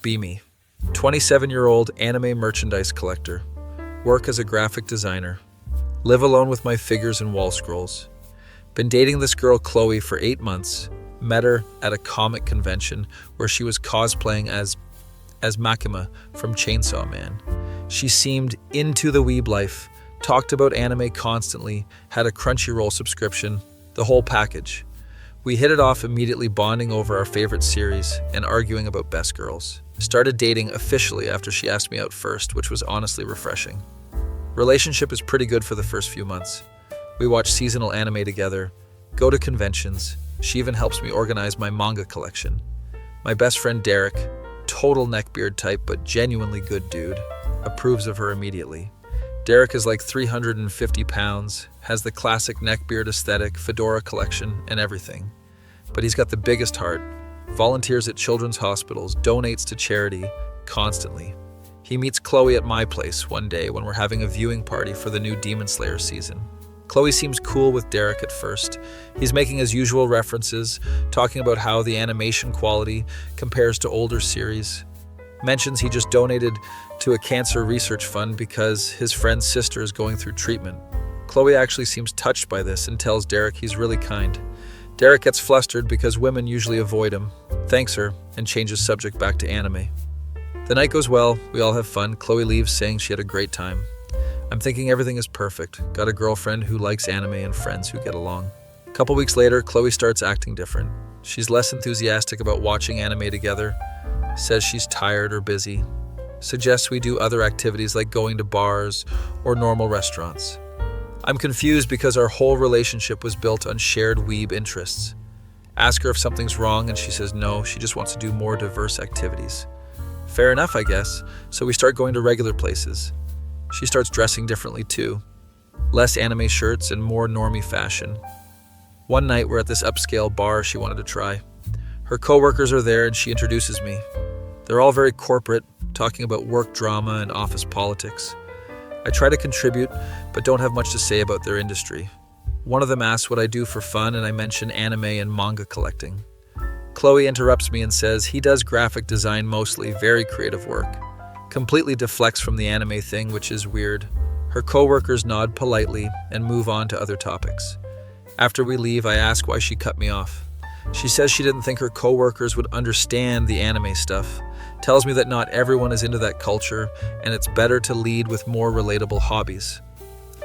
Be me. 27-year-old anime merchandise collector. Work as a graphic designer. Live alone with my figures and wall scrolls. Been dating this girl Chloe for 8 months. Met her at a comic convention where she was cosplaying as Makima from Chainsaw Man. She seemed into the weeb life, talked about anime constantly, had a Crunchyroll subscription, the whole package. We hit it off immediately, bonding over our favorite series and arguing about best girls. Started dating officially after she asked me out first, which was honestly refreshing. Relationship is pretty good for the first few months. We watch seasonal anime together, go to conventions. She even helps me organize my manga collection. My best friend Derek, total neckbeard type but genuinely good dude, approves of her immediately. Derek is like 350 pounds, has the classic neckbeard aesthetic, fedora collection, and everything. But he's got the biggest heart, volunteers at children's hospitals, donates to charity, constantly. He meets Chloe at my place one day when we're having a viewing party for the new Demon Slayer season. Chloe seems cool with Derek at first. He's making his usual references, talking about how the animation quality compares to older series. Mentions he just donated to a cancer research fund because his friend's sister is going through treatment. Chloe actually seems touched by this and tells Derek he's really kind. Derek gets flustered because women usually avoid him, thanks her, and changes subject back to anime. The night goes well, we all have fun. Chloe leaves saying she had a great time. I'm thinking everything is perfect. Got a girlfriend who likes anime and friends who get along. A couple weeks later, Chloe starts acting different. She's less enthusiastic about watching anime together, says she's tired or busy, suggests we do other activities like going to bars or normal restaurants. I'm confused because our whole relationship was built on shared weeb interests. Ask her if something's wrong and she says no, she just wants to do more diverse activities. Fair enough, I guess, so we start going to regular places. She starts dressing differently too. Less anime shirts and more normie fashion. One night we're at this upscale bar she wanted to try. Her coworkers are there and she introduces me. They're all very corporate, talking about work drama and office politics. I try to contribute, but don't have much to say about their industry. One of them asks what I do for fun, and I mention anime and manga collecting. Chloe interrupts me and says he does graphic design mostly, very creative work. Completely deflects from the anime thing, which is weird. Her coworkers nod politely and move on to other topics. After we leave, I ask why she cut me off. She says she didn't think her coworkers would understand the anime stuff. Tells me that not everyone is into that culture, and it's better to lead with more relatable hobbies.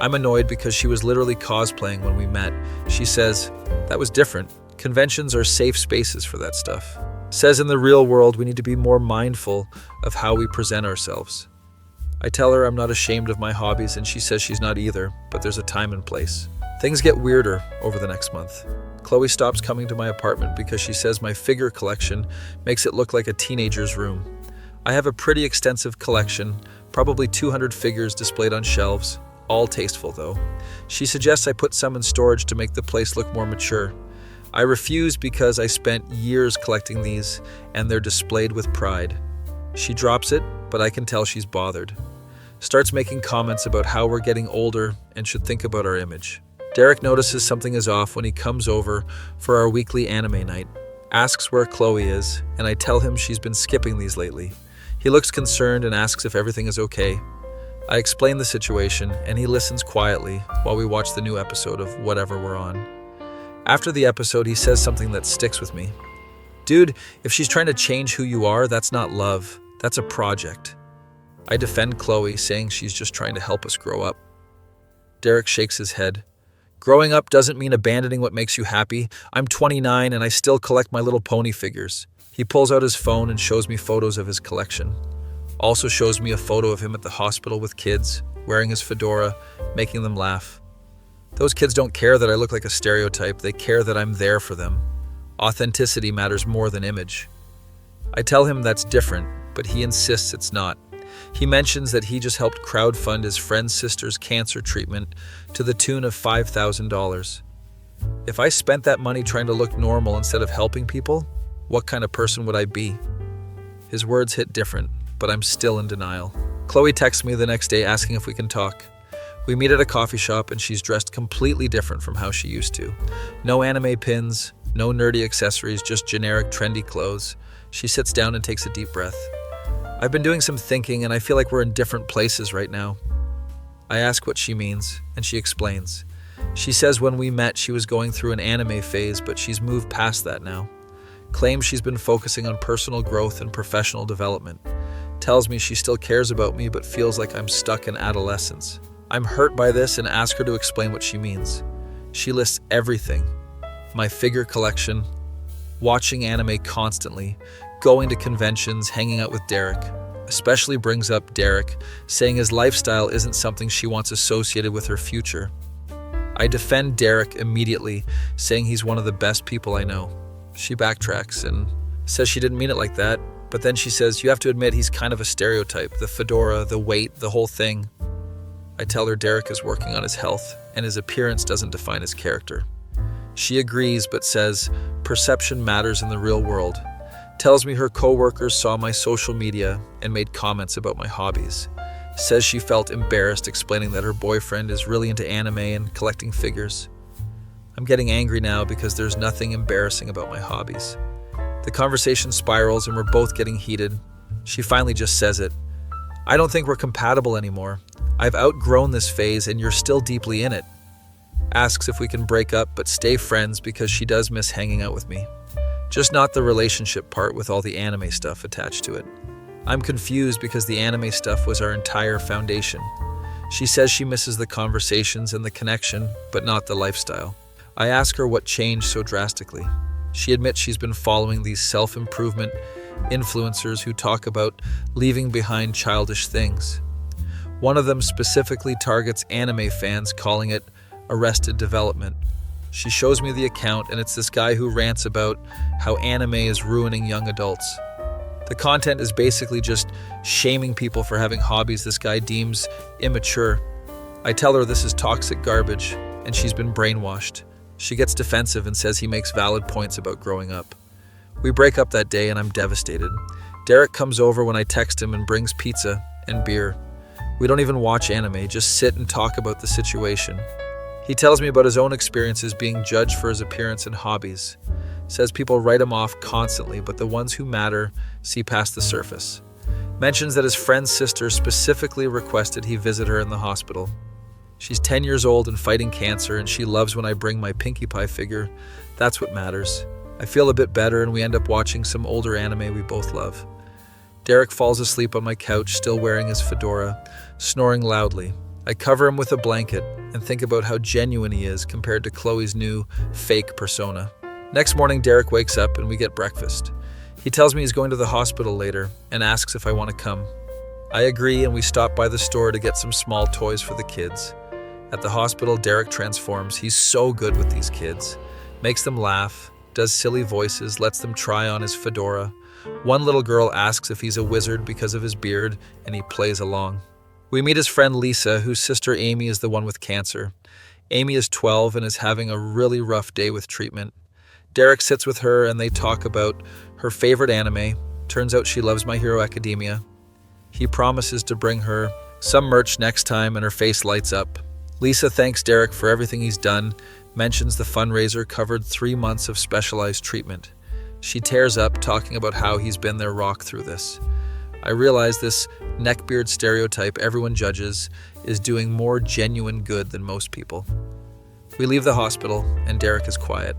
I'm annoyed because she was literally cosplaying when we met. She says, that was different. Conventions are safe spaces for that stuff. Says in the real world we need to be more mindful of how we present ourselves. I tell her I'm not ashamed of my hobbies and she says she's not either, but there's a time and place. Things get weirder over the next month. Chloe stops coming to my apartment because she says my figure collection makes it look like a teenager's room. I have a pretty extensive collection, probably 200 figures displayed on shelves, all tasteful though. She suggests I put some in storage to make the place look more mature. I refuse because I spent years collecting these and they're displayed with pride. She drops it, but I can tell she's bothered. Starts making comments about how we're getting older and should think about our image. Derek notices something is off when he comes over for our weekly anime night, asks where Chloe is, and I tell him she's been skipping these lately. He looks concerned and asks if everything is okay. I explain the situation, and he listens quietly while we watch the new episode of whatever we're on. After the episode, he says something that sticks with me. Dude, if she's trying to change who you are, that's not love. That's a project. I defend Chloe, saying she's just trying to help us grow up. Derek shakes his head. Growing up doesn't mean abandoning what makes you happy. I'm 29 and I still collect My Little Pony figures. He pulls out his phone and shows me photos of his collection. Also shows me a photo of him at the hospital with kids, wearing his fedora, making them laugh. Those kids don't care that I look like a stereotype, they care that I'm there for them. Authenticity matters more than image. I tell him that's different, but he insists it's not. He mentions that he just helped crowdfund his friend's sister's cancer treatment to the tune of $5,000. If I spent that money trying to look normal instead of helping people, what kind of person would I be? His words hit different, but I'm still in denial. Chloe texts me the next day asking if we can talk. We meet at a coffee shop and she's dressed completely different from how she used to. No anime pins, no nerdy accessories, just generic trendy clothes. She sits down and takes a deep breath. I've been doing some thinking and I feel like we're in different places right now. I ask what she means, and she explains. She says when we met she was going through an anime phase, but she's moved past that now. Claims she's been focusing on personal growth and professional development. Tells me she still cares about me but feels like I'm stuck in adolescence. I'm hurt by this and ask her to explain what she means. She lists everything. My figure collection, watching anime constantly, going to conventions, hanging out with Derek. Especially brings up Derek, saying his lifestyle isn't something she wants associated with her future. I defend Derek immediately, saying he's one of the best people I know. She backtracks and says she didn't mean it like that, but then she says, you have to admit he's kind of a stereotype, the fedora, the weight, the whole thing. I tell her Derek is working on his health, and his appearance doesn't define his character. She agrees, but says perception matters in the real world. Tells me her coworkers saw my social media and made comments about my hobbies. Says she felt embarrassed explaining that her boyfriend is really into anime and collecting figures. I'm getting angry now because there's nothing embarrassing about my hobbies. The conversation spirals and we're both getting heated. She finally just says it. I don't think we're compatible anymore. I've outgrown this phase and you're still deeply in it. Asks if we can break up but stay friends because she does miss hanging out with me. Just not the relationship part with all the anime stuff attached to it. I'm confused because the anime stuff was our entire foundation. She says she misses the conversations and the connection, but not the lifestyle. I ask her what changed so drastically. She admits she's been following these self-improvement influencers who talk about leaving behind childish things. One of them specifically targets anime fans, calling it arrested development. She shows me the account, and it's this guy who rants about how anime is ruining young adults. The content is basically just shaming people for having hobbies this guy deems immature. I tell her this is toxic garbage, and she's been brainwashed. She gets defensive and says he makes valid points about growing up. We break up that day, and I'm devastated. Derek comes over when I text him and brings pizza and beer. We don't even watch anime, just sit and talk about the situation. He tells me about his own experiences being judged for his appearance and hobbies. Says people write him off constantly, but the ones who matter see past the surface. Mentions that his friend's sister specifically requested he visit her in the hospital. She's 10 years old and fighting cancer, and she loves when I bring my Pinkie Pie figure. That's what matters. I feel a bit better, and we end up watching some older anime we both love. Derek falls asleep on my couch, still wearing his fedora, snoring loudly. I cover him with a blanket and think about how genuine he is compared to Chloe's new fake persona. Next morning, Derek wakes up and we get breakfast. He tells me he's going to the hospital later and asks if I want to come. I agree, and we stop by the store to get some small toys for the kids. At the hospital, Derek transforms. He's so good with these kids. Makes them laugh, does silly voices, lets them try on his fedora. One little girl asks if he's a wizard because of his beard, and he plays along. We meet his friend Lisa, whose sister Amy is the one with cancer. Amy is 12 and is having a really rough day with treatment. Derek sits with her and they talk about her favorite anime. Turns out she loves My Hero Academia. He promises to bring her some merch next time, and her face lights up. Lisa thanks Derek for everything he's done, mentions the fundraiser covered 3 months of specialized treatment. She tears up, talking about how he's been their rock through this. I realize this neckbeard stereotype everyone judges is doing more genuine good than most people. We leave the hospital, and Derek is quiet.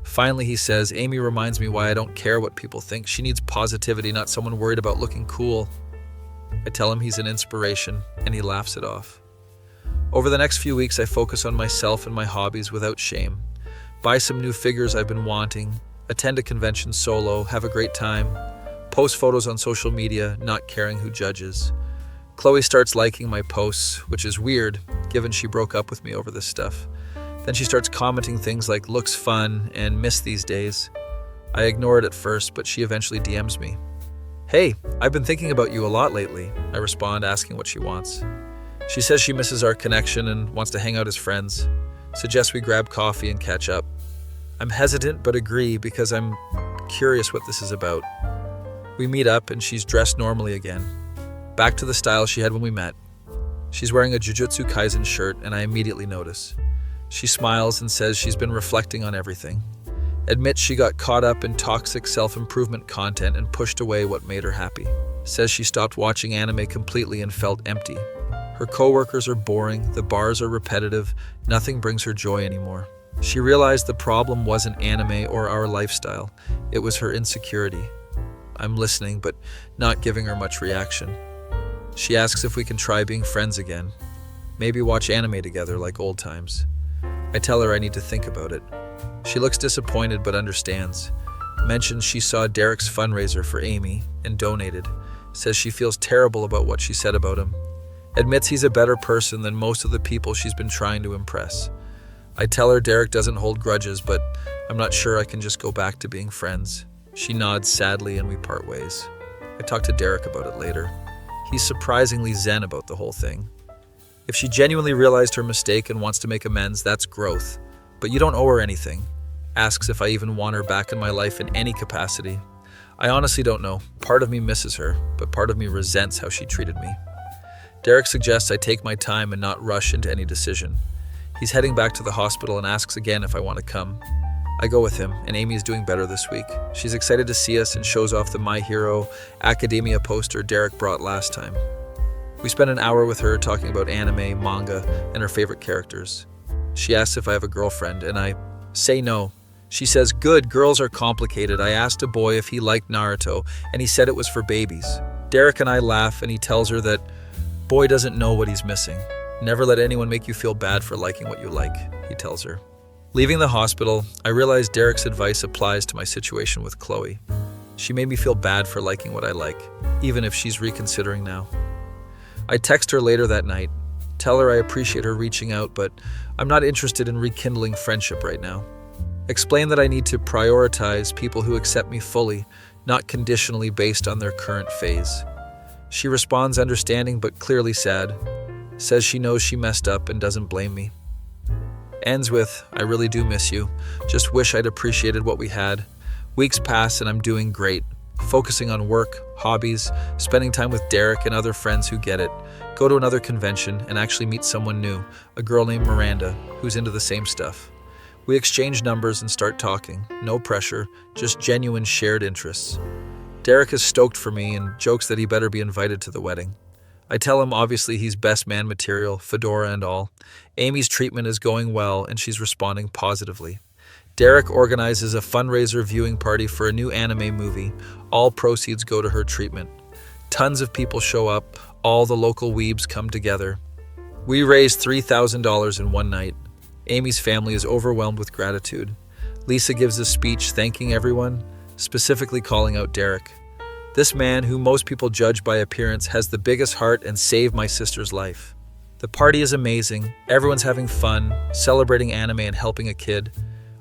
Finally, he says, Amy reminds me why I don't care what people think. She needs positivity, not someone worried about looking cool. I tell him he's an inspiration, and he laughs it off. Over the next few weeks, I focus on myself and my hobbies without shame. Buy some new figures I've been wanting, attend a convention solo, have a great time, post photos on social media, not caring who judges. Chloe starts liking my posts, which is weird, given she broke up with me over this stuff. Then she starts commenting things like looks fun and miss these days. I ignore it at first, but she eventually DMs me. Hey, I've been thinking about you a lot lately, I respond, asking what she wants. She says she misses our connection and wants to hang out as friends. Suggests we grab coffee and catch up. I'm hesitant but agree because I'm curious what this is about. We meet up and she's dressed normally again. Back to the style she had when we met. She's wearing a Jujutsu Kaisen shirt and I immediately notice. She smiles and says she's been reflecting on everything. Admits she got caught up in toxic self-improvement content and pushed away what made her happy. says she stopped watching anime completely and felt empty. Her coworkers are boring, the bars are repetitive, nothing brings her joy anymore. She realized the problem wasn't anime or our lifestyle, it was her insecurity. I'm listening, but not giving her much reaction. She asks if we can try being friends again. Maybe watch anime together like old times. I tell her I need to think about it. She looks disappointed but understands. Mentions she saw Derek's fundraiser for Amy and donated. Says she feels terrible about what she said about him. Admits he's a better person than most of the people she's been trying to impress. I tell her Derek doesn't hold grudges, but I'm not sure I can just go back to being friends. She nods sadly and we part ways. I talk to Derek about it later. He's surprisingly zen about the whole thing. If she genuinely realized her mistake and wants to make amends, that's growth. But you don't owe her anything. Asks if I even want her back in my life in any capacity. I honestly don't know. Part of me misses her, but part of me resents how she treated me. Derek suggests I take my time and not rush into any decision. He's heading back to the hospital and asks again if I want to come. I go with him, and Amy is doing better this week. She's excited to see us and shows off the My Hero Academia poster Derek brought last time. We spend an hour with her talking about anime, manga, and her favorite characters. She asks if I have a girlfriend, and I say no. She says, "Good, girls are complicated. I asked a boy if he liked Naruto, and he said it was for babies." Derek and I laugh, and he tells her that boy doesn't know what he's missing. Never let anyone make you feel bad for liking what you like, he tells her. Leaving the hospital, I realize Derek's advice applies to my situation with Chloe. She made me feel bad for liking what I like, even if she's reconsidering now. I text her later that night, tell her I appreciate her reaching out, but I'm not interested in rekindling friendship right now. Explain that I need to prioritize people who accept me fully, not conditionally based on their current phase. She responds understanding but clearly sad, says she knows she messed up and doesn't blame me. Ends with, "I really do miss you. Just wish I'd appreciated what we had. Weeks pass and I'm doing great. Focusing on work, hobbies, spending time with Derek and other friends who get it. Go to another convention and actually meet someone new, a girl named Miranda, who's into the same stuff. We exchange numbers and start talking. No pressure, just genuine shared interests. Derek is stoked for me and jokes that he better be invited to the wedding. I tell him obviously he's best man material, fedora and all. Amy's treatment is going well and she's responding positively. Derek organizes a fundraiser viewing party for a new anime movie. All proceeds go to her treatment. Tons of people show up. All the local weebs come together. We raise $3,000 in one night. Amy's family is overwhelmed with gratitude. Lisa gives a speech thanking everyone, specifically calling out Derek. This man, who most people judge by appearance, has the biggest heart and saved my sister's life. The party is amazing. Everyone's having fun, celebrating anime and helping a kid.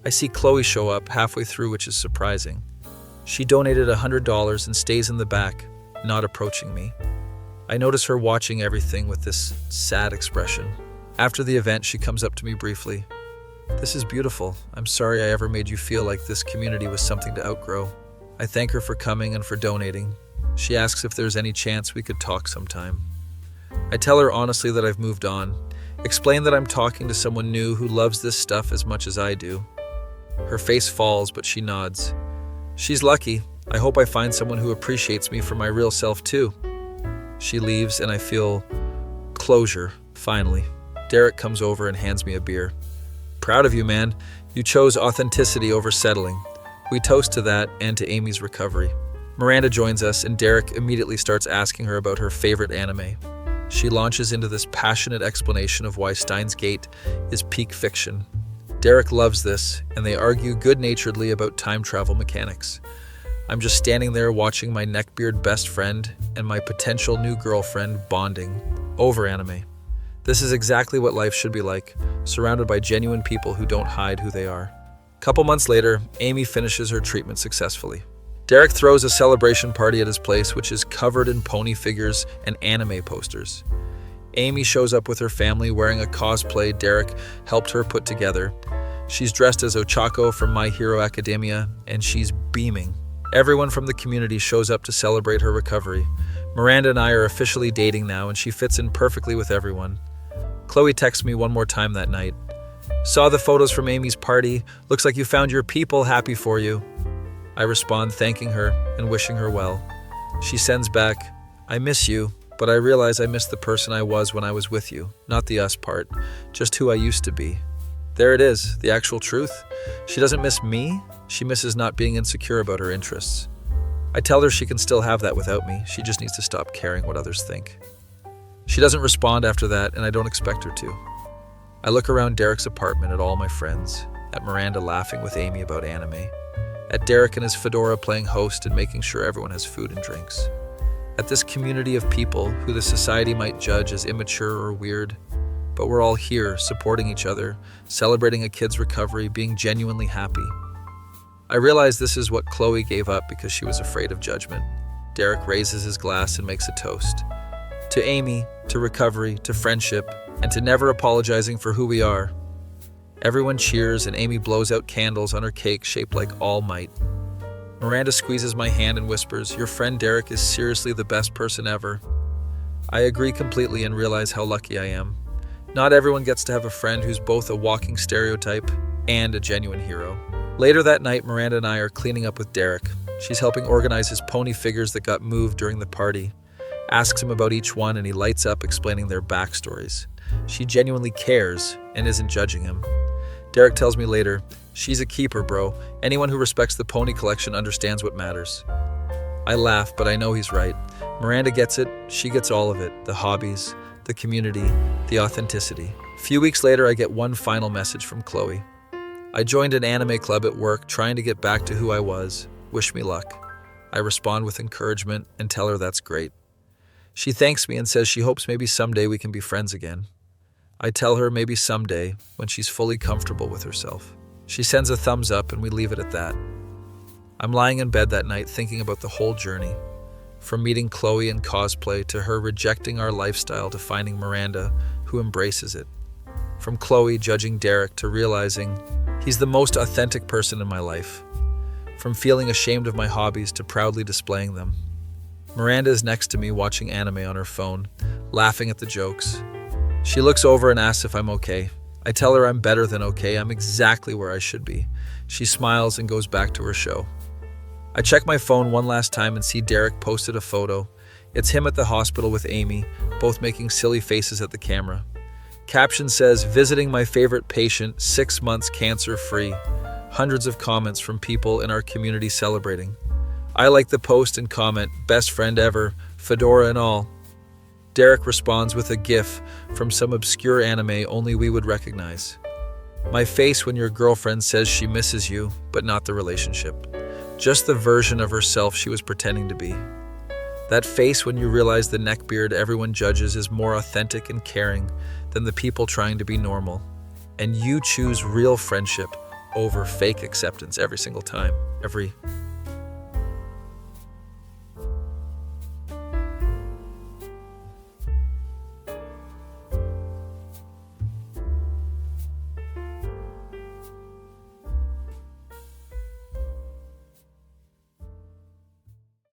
I see Chloe show up halfway through, which is surprising. She donated $100 and stays in the back, not approaching me. I notice her watching everything with this sad expression. After the event, she comes up to me briefly. "This is beautiful. I'm sorry I ever made you feel like this community was something to outgrow." I thank her for coming and for donating. She asks if there's any chance we could talk sometime. I tell her honestly that I've moved on. Explain that I'm talking to someone new who loves this stuff as much as I do. Her face falls, but she nods. She's lucky. I hope I find someone who appreciates me for my real self too. She leaves and I feel closure, finally. Derek comes over and hands me a beer. "Proud of you, man. You chose authenticity over settling." We toast to that and to Amy's recovery. Miranda joins us and Derek immediately starts asking her about her favorite anime. She launches into this passionate explanation of why Steins Gate is peak fiction. Derek loves this, and they argue good-naturedly about time travel mechanics. I'm just standing there watching my neckbeard best friend and my potential new girlfriend bonding over anime. This is exactly what life should be like, surrounded by genuine people who don't hide who they are. Couple months later, Amy finishes her treatment successfully. Derek throws a celebration party at his place, which is covered in pony figures and anime posters. Amy shows up with her family wearing a cosplay Derek helped her put together. She's dressed as Ochako from My Hero Academia, and she's beaming. Everyone from the community shows up to celebrate her recovery. Miranda and I are officially dating now, and she fits in perfectly with everyone. Chloe texts me one more time that night. "Saw the photos from Amy's party. Looks like you found your people. Happy for you." I respond thanking her and wishing her well. She sends back, I miss you, but I realize I miss the person I was when I was with you, not the us part, just who I used to be. There it is, the actual truth. She doesn't miss me, she misses not being insecure about her interests. I tell her she can still have that without me, she just needs to stop caring what others think. She doesn't respond after that, and I don't expect her to. I look around Derek's apartment at all my friends, at Miranda laughing with Amy about anime, at Derek and his fedora playing host and making sure everyone has food and drinks, at this community of people who the society might judge as immature or weird, but we're all here, supporting each other, celebrating a kid's recovery, being genuinely happy. I realize this is what Chloe gave up because she was afraid of judgment. Derek raises his glass and makes a toast. To Amy, to recovery, to friendship, and to never apologizing for who we are. Everyone cheers and Amy blows out candles on her cake shaped like All Might. Miranda squeezes my hand and whispers, your friend Derek is seriously the best person ever. I agree completely and realize how lucky I am. Not everyone gets to have a friend who's both a walking stereotype and a genuine hero. Later that night, Miranda and I are cleaning up with Derek. She's helping organize his pony figures that got moved during the party. Asks him about each one and he lights up explaining their backstories. She genuinely cares and isn't judging him. Derek tells me later, she's a keeper, bro. Anyone who respects the pony collection understands what matters. I laugh, but I know he's right. Miranda gets it, she gets all of it. The hobbies, the community, the authenticity. A few weeks later, I get one final message from Chloe. I joined an anime club at work trying to get back to who I was. Wish me luck. I respond with encouragement and tell her that's great. She thanks me and says she hopes maybe someday we can be friends again. I tell her maybe someday when she's fully comfortable with herself. She sends a thumbs up and we leave it at that. I'm lying in bed that night thinking about the whole journey. From meeting Chloe in cosplay to her rejecting our lifestyle to finding Miranda who embraces it. From Chloe judging Derek to realizing he's the most authentic person in my life. From feeling ashamed of my hobbies to proudly displaying them. Miranda is next to me watching anime on her phone, laughing at the jokes. She looks over and asks if I'm okay. I tell her I'm better than okay, I'm exactly where I should be. She smiles and goes back to her show. I check my phone one last time and see Derek posted a photo. It's him at the hospital with Amy, both making silly faces at the camera. Caption says, visiting my favorite patient, 6 months cancer-free. Hundreds of comments from people in our community celebrating. I like the post and comment, best friend ever, fedora and all. Derek responds with a gif from some obscure anime only we would recognize. My face when your girlfriend says she misses you, but not the relationship. Just the version of herself she was pretending to be. That face when you realize the neckbeard everyone judges is more authentic and caring than the people trying to be normal. And you choose real friendship over fake acceptance every single time. Every